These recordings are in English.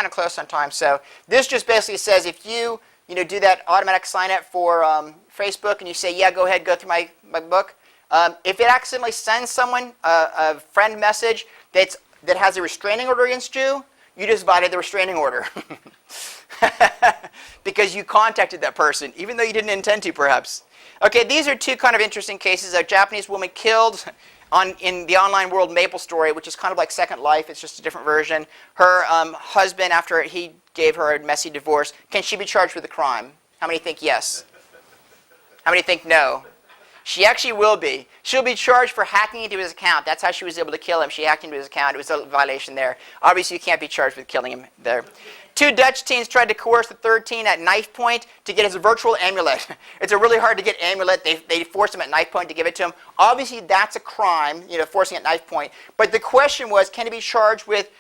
kind of close on time. So this just basically says if you do that automatic sign up for Facebook and you say, yeah, go ahead, go through my book. If it accidentally sends someone a friend message that has a restraining order against you, you just violated the restraining order. Because you contacted that person, even though you didn't intend to, perhaps. Okay, these are two kind of interesting cases. A Japanese woman killed in the online world Maple Story, which is kind of like Second Life. It's just a different version. Her husband, after he gave her a messy divorce, can she be charged with a crime? How many think yes? How many think no? She actually will be. She'll be charged for hacking into his account. That's how she was able to kill him. She hacked into his account. It was a violation there. Obviously, you can't be charged with killing him there. 2 Dutch teens tried to coerce the third teen at knife point to get his virtual amulet. It's a really hard to get amulet. They forced him at knife point to give it to him. Obviously, that's a crime, forcing at knife point. But the question was, can he be charged with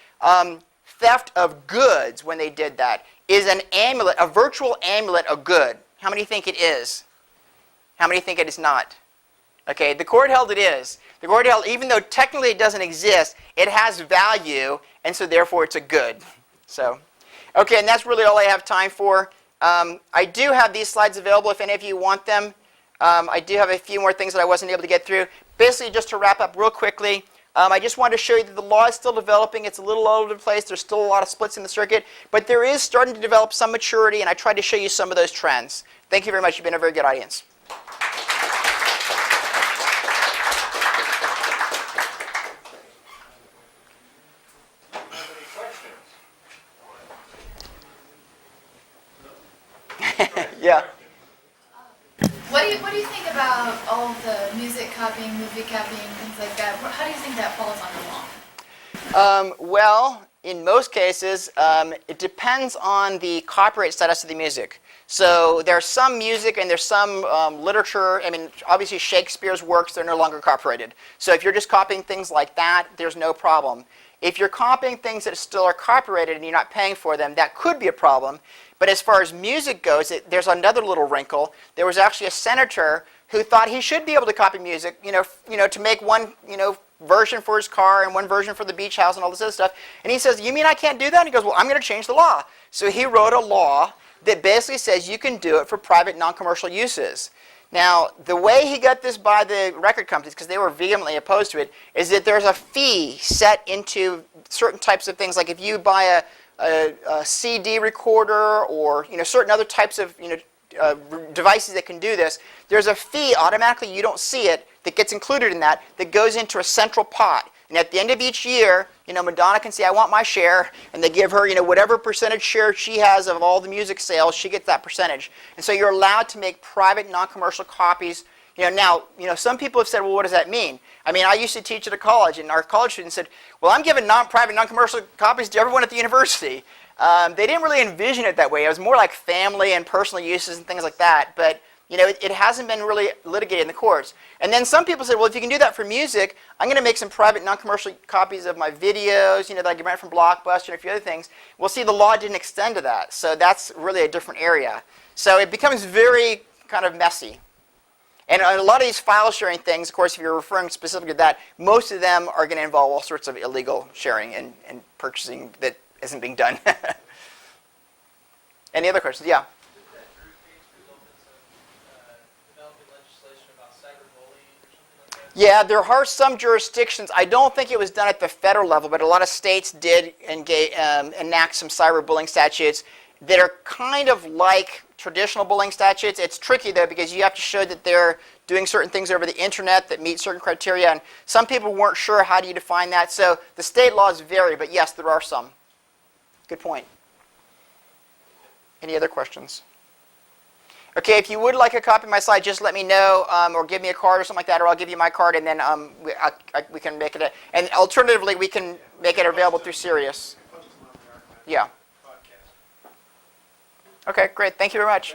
theft of goods when they did that? Is an amulet, a virtual amulet, a good? How many think it is? How many think it is not? Okay, the court held it is. The court held, even though technically it doesn't exist, it has value, and so therefore it's a good. So, okay, and that's really all I have time for. I do have these slides available if any of you want them. I do have a few more things that I wasn't able to get through. Basically, just to wrap up real quickly, I just wanted to show you that the law is still developing. It's a little all over the place. There's still a lot of splits in the circuit, but there is starting to develop some maturity, and I tried to show you some of those trends. Thank you very much. You've been a very good audience. Yeah. What do you think about all the music copying, movie copying, things like that? How do you think that falls under law? Well, in most cases, it depends on the copyright status of the music. So there's some music and there's some literature. I mean, obviously Shakespeare's works, they're no longer copyrighted. So if you're just copying things like that, there's no problem. If you're copying things that still are copyrighted and you're not paying for them, that could be a problem. But as far as music goes, there's another little wrinkle. There was actually a senator who thought he should be able to copy music, to make one, version for his car and one version for the beach house and all this other stuff. And he says, "You mean I can't do that?" And he goes, "Well, I'm going to change the law." So he wrote a law that basically says you can do it for private non-commercial uses. Now, the way he got this by the record companies, because they were vehemently opposed to it, is that there's a fee set into certain types of things. Like if you buy a CD recorder or certain other types of devices that can do this, there's a fee automatically, you don't see it, that gets included in that goes into a central pot. And at the end of each year, Madonna can say, "I want my share," and they give her, whatever percentage share she has of all the music sales, she gets that percentage. And so you're allowed to make private, non-commercial copies. Now, some people have said, "Well, what does that mean?" I mean, I used to teach at a college, and our college students said, "Well, I'm giving private, non-commercial copies to everyone at the university." They didn't really envision it that way. It was more like family and personal uses and things like that. But it hasn't been really litigated in the courts. And then some people said, "Well, if you can do that for music, I'm going to make some private, non-commercial copies of my videos, that I can rent from Blockbuster and a few other things." Well, see, the law didn't extend to that. So that's really a different area. So it becomes very kind of messy. And a lot of these file sharing things, of course, if you're referring specifically to that, most of them are going to involve all sorts of illegal sharing and purchasing that isn't being done. Any other questions? Yeah. Yeah, there are some jurisdictions. I don't think it was done at the federal level, but a lot of states did enact some cyberbullying statutes that are kind of like traditional bullying statutes. It's tricky, though, because you have to show that they're doing certain things over the internet that meet certain criteria, and some people weren't sure how do you define that. So the state laws vary, but yes, there are some. Good point. Any other questions? Okay, if you would like a copy of my slide, just let me know, or give me a card or something like that, or I'll give you my card, and then we can make it. And alternatively, we can make it available through CERIAS. Yeah. Okay, great. Thank you very much.